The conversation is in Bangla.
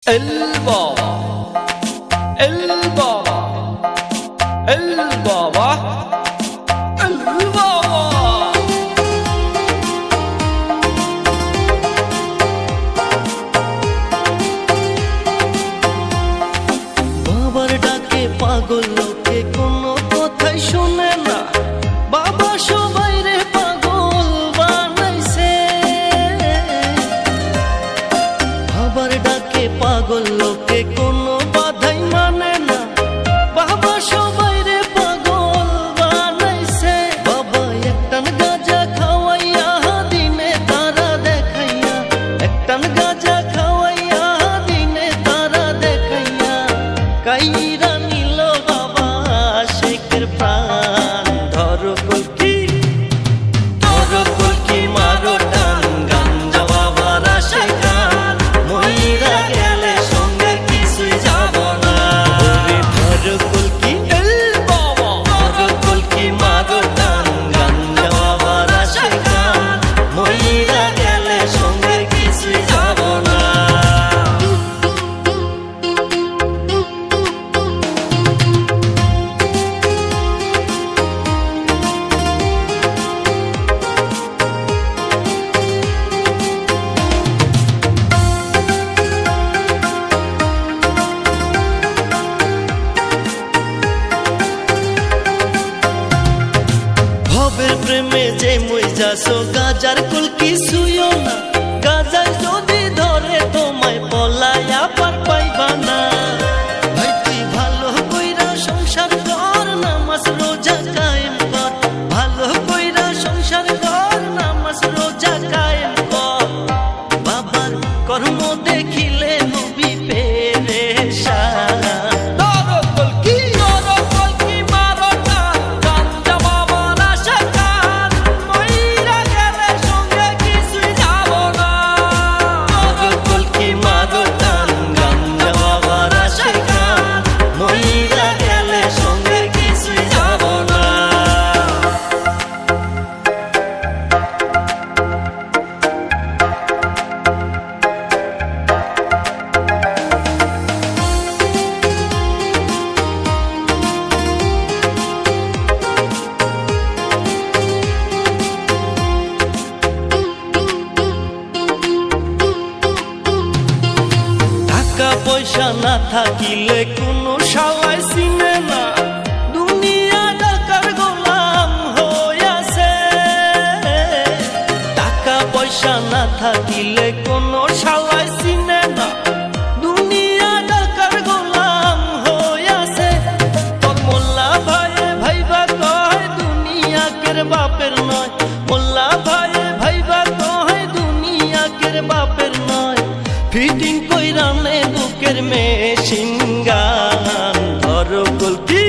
El Baba, El Baba, El Baba, El Baba। বাবার ডাকে পাগল লোকে কোনো কথাই শুনে না, বাবা সবাই রে পাগল বানাইছে। বাবার ডাকে পাগল লোকে কোনো বাধাই মানে না, বাবা সবাই রে পাগল বানাইছে। বাবা একটান গাঁজা খাওয়াইয়া দিনে তারা দেখাইয়া, একটান গাঁজা খাওয়াইয়া দিনে তারা দেখাইয়া কাইরা নিল বাবা শেখের প্রাণ। ধরো কলকি, ধরো কলকি মারো টান, গাঞ্জা বাবার আশায় গান, মইরা গেলে সঙ্গে কিছুই যাব না। ধরো কলকি El Baba, ধরো কলকি মারো টান, গাঞ্জা বাবার আশায় গান, মইরা গেলে সঙ্গে কিছুই যাব না। ভবের প্রেমে যে মই যাসো গাজার কুল কিছুইও না, গাজায় যদি ধরে তোমায় পলায়া পার পাইবা না। ভাই তুই ভালো কইরা সংসার কর, নামাজ রোজা কায়েম কর, ভালো কইরা সংসার কর, নামাজ রোজা কায়েম কর। বাবার কর্ম দেখিলে নবী পেরেশান। ধরো কলকি মারো টান, গাঞ্জা বাবার আশায় গান, মইরা গেলে সঙ্গে কিছুই যাব না। ধরো কলকি মারো টান, গাঞ্জা বাবার আশায় গান, মইরা গেলে সঙ্গে কিছুই যাব না। টাকা পয়সা না থাকিলে কোনো শালায় চিনে না, দুনিয়া টাকার গোলাম হইয়াছে। টাকা পয়সা না থাকিলে কোনো শালায় চিনে না, দুনিয়া টাকার গোলাম হইয়াছে। তোর মোল্লা ভাইয়ে ভাইবা কয় দুনিয়া কের বাপের নয়, মোল্লা ভাইয়ে ভাইবা কয় দুনিয়া কের বাপের নয়। ফিটিং কইরা নে বুকের মেশিন গান। ধরো কলকি